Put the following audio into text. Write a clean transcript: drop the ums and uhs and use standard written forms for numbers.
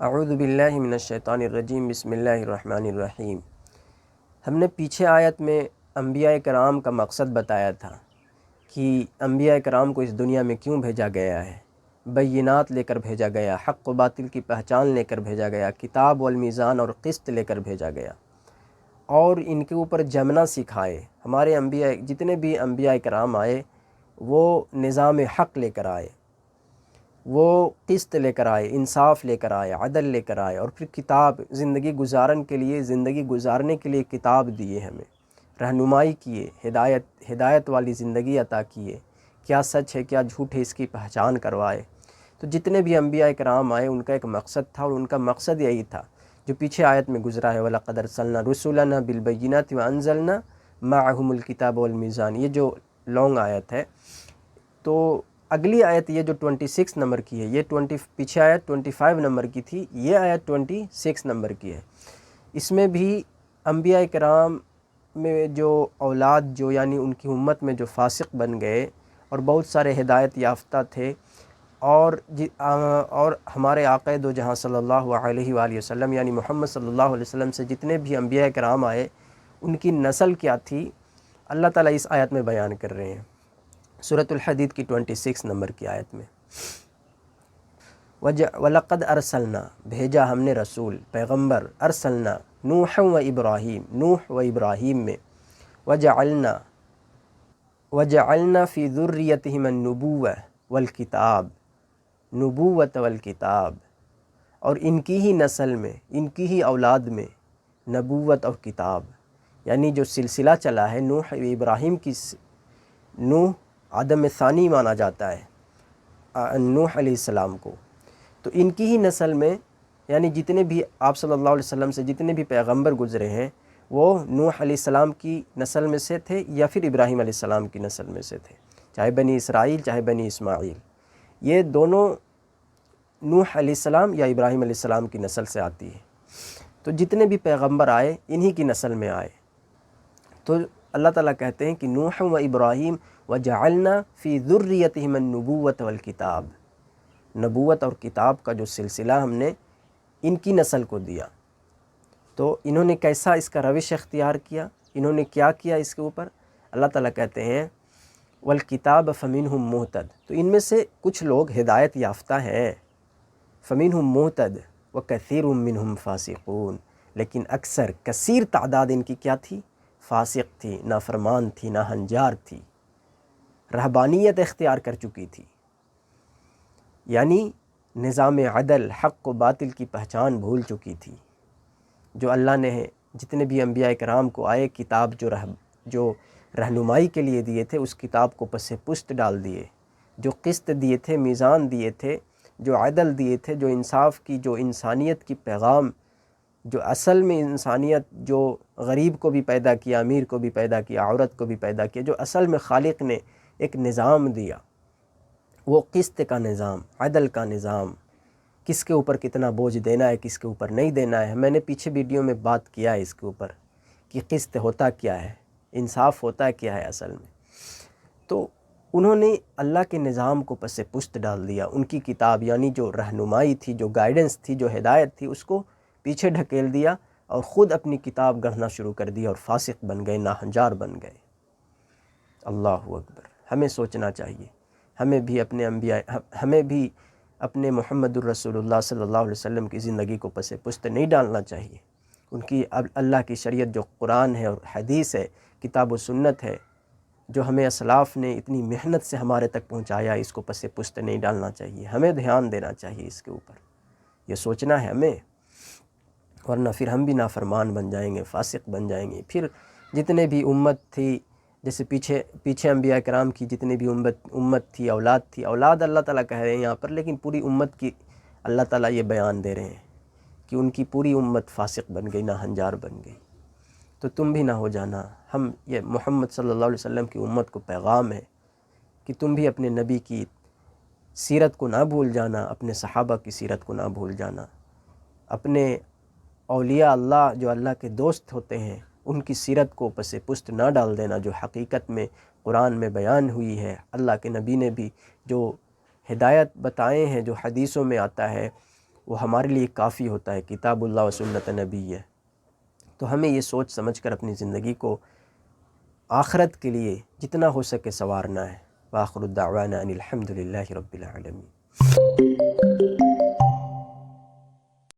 اعوذ باللہ من الشیطان الرجیم، بسم اللہ الرحمن الرحیم۔ ہم نے پیچھے آیت میں انبیاء کرام کا مقصد بتایا تھا کہ انبیاء کرام کو اس دنیا میں کیوں بھیجا گیا ہے۔ بینات لے کر بھیجا گیا، حق و باطل کی پہچان لے کر بھیجا گیا، کتاب والمیزان اور قسط لے کر بھیجا گیا، اور ان کے اوپر جمنا سکھائے۔ ہمارے انبیاء، جتنے بھی انبیاء کرام آئے وہ نظام حق لے کر آئے، وہ قسط لے کر آئے، انصاف لے کر آئے، عدل لے کر آئے، اور پھر کتاب زندگی گزارنے کے لیے کتاب دیے، ہمیں رہنمائی کیے، ہدایت والی زندگی عطا کیے، کیا سچ ہے کیا جھوٹ ہے اس کی پہچان کروائے۔ تو جتنے بھی انبیاء کرام آئے ان کا ایک مقصد تھا، اور ان کا مقصد یہی تھا جو پیچھے آیت میں گزرا ہے، وَلَقَدْ أَرْسَلْنَا رُسُلَنَا بِالْبَيِّنَاتِ وَأَنزَلْنَا مَعَهُمُ الْكِتَابَ وَالْمِيزَانَ، یہ جو لانگ آیت ہے۔ تو اگلی آیت یہ جو 26 نمبر کی ہے، یہ پیچھے آیت 25 نمبر کی تھی، یہ آیت 26 نمبر کی ہے۔ اس میں بھی انبیاء کرام میں جو اولاد جو یعنی ان کی امت میں جو فاسق بن گئے اور بہت سارے ہدایت یافتہ تھے، اور ہمارے آقا دو جہاں صلی اللہ علیہ وآلہ وسلم یعنی محمد صلی اللہ علیہ وسلم سے جتنے بھی انبیاء کرام آئے ان کی نسل کیا تھی، اللہ تعالیٰ اس آیت میں بیان کر رہے ہیں، سورۃ الحدید کی 26 نمبر کی آیت میں۔ وَلَقَدْ أَرْسَلْنَا، بھیجا ہم نے رسول پیغمبر، ارسلنا نوح و ابراہیم، نوح و ابراہیم میں، وَجَعَلْنَا فِي ذُرِّيَّتِهِمَ النُّبُوَّةَ وَالْكِتَابَ، نبوت والکتاب، اور ان کی ہی نسل میں، ان کی ہی اولاد میں نبوت اور کتاب، یعنی جو سلسلہ چلا ہے نوح و ابراہیم کی، نوح آدم ثانی مانا جاتا ہے نوح علیہ السلام کو، تو ان کی ہی نسل میں یعنی جتنے بھی آپ صلی اللہ علیہ وسلم سے جتنے بھی پیغمبر گزرے ہیں وہ نوح علیہ السلام کی نسل میں سے تھے یا پھر ابراہیم علیہ السلام کی نسل میں سے تھے، چاہے بنی اسرائیل چاہے بنی اسماعیل، یہ دونوں نوح علیہ السلام یا ابراہیم علیہ السلام کی نسل سے آتی ہے۔ تو جتنے بھی پیغمبر آئے انہی کی نسل میں آئے۔ تو اللہ تعالیٰ کہتے ہیں کہ نوح و ابراہیم وَجَعَلْنَا فِي ذُرِّيَّتِهِمَ النُّبُوَّةَ وَالْكِتَابَ، نبوت اور کتاب کا جو سلسلہ ہم نے ان کی نسل کو دیا۔ تو انہوں نے کیسا اس کا روش اختیار کیا، انہوں نے کیا کیا اس کے اوپر، اللہ تعالیٰ کہتے ہیں وَالْكِتَابَ فَمِنْهُمْ مُهْتَدٌ، تو ان میں سے کچھ لوگ ہدایت یافتہ ہیں، فَمِنْهُمْ مُهْتَدٌ وَكَثِيرٌ مِّنْهُمْ فَاسِقُونَ، لیکن اکثر کثیر تعداد ان کی کیا تھی، فاسق تھی، نافرمان تھی، ناہنجار تھی، رہبانیت اختیار کر چکی تھی، یعنی نظام عدل، حق و باطل کی پہچان بھول چکی تھی۔ جو اللہ نے جتنے بھی انبیاء کرام کو آئے کتاب جو رہنمائی کے لیے دیے تھے اس کتاب کو پس پشت ڈال دیے، جو قسط دیے تھے، میزان دیے تھے، جو عدل دیے تھے، جو انصاف کی، جو انسانیت کی پیغام، جو اصل میں انسانیت، جو غریب کو بھی پیدا کیا، امیر کو بھی پیدا کیا، عورت کو بھی پیدا کیا، جو اصل میں خالق نے ایک نظام دیا، وہ قسط کا نظام، عدل کا نظام، کس کے اوپر کتنا بوجھ دینا ہے، کس کے اوپر نہیں دینا ہے۔ میں نے پیچھے ویڈیو میں بات کیا ہے اس کے اوپر کہ قسط ہوتا کیا ہے، انصاف ہوتا کیا ہے اصل میں۔ تو انہوں نے اللہ کے نظام کو پس پشت ڈال دیا، ان کی کتاب یعنی جو رہنمائی تھی، جو گائیڈنس تھی، جو ہدایت تھی، اس کو پیچھے ڈھکیل دیا اور خود اپنی کتاب گڑھنا شروع کر دیا اور فاسق بن گئے، ناہنجار بن گئے۔ اللہ اکبر، ہمیں سوچنا چاہیے، ہمیں بھی اپنے محمد الرسول اللہ صلی اللہ علیہ وسلم کی زندگی کو پس پشت نہیں ڈالنا چاہیے۔ ان کی اللہ کی شریعت جو قرآن ہے اور حدیث ہے، کتاب و سنت ہے، جو ہمیں اسلاف نے اتنی محنت سے ہمارے تک پہنچایا، اس کو پس پشت نہیں ڈالنا چاہیے، ہمیں دھیان دینا چاہیے اس کے اوپر، یہ سوچنا ہے ہمیں، ورنہ پھر ہم بھی نافرمان بن جائیں گے، فاسق بن جائیں گے۔ پھر جتنے بھی امت تھی، جیسے پیچھے انبیاء کرام کی جتنی بھی امت تھی، اولاد اللہ تعالیٰ کہہ رہے ہیں یہاں پر، لیکن پوری امت کی اللہ تعالیٰ یہ بیان دے رہے ہیں کہ ان کی پوری امت فاسق بن گئی، ناہنجار بن گئی۔ تو تم بھی نہ ہو جانا، یہ محمد صلی اللہ علیہ وسلم کی امت کو پیغام ہے کہ تم بھی اپنے نبی کی سیرت کو نہ بھول جانا، اپنے صحابہ کی سیرت کو نہ بھول جانا، اپنے اولیاء اللہ جو اللہ کے دوست ہوتے ہیں ان کی سیرت کو پس پشت نہ ڈال دینا، جو حقیقت میں قرآن میں بیان ہوئی ہے، اللہ کے نبی نے بھی جو ہدایت بتائے ہیں، جو حدیثوں میں آتا ہے، وہ ہمارے لیے کافی ہوتا ہے، کتاب اللہ و سنت نبی ہے۔ تو ہمیں یہ سوچ سمجھ کر اپنی زندگی کو آخرت کے لیے جتنا ہو سکے سنوارنا ہے۔ وآخر الدعوانا ان الحمد للہ رب العالمین۔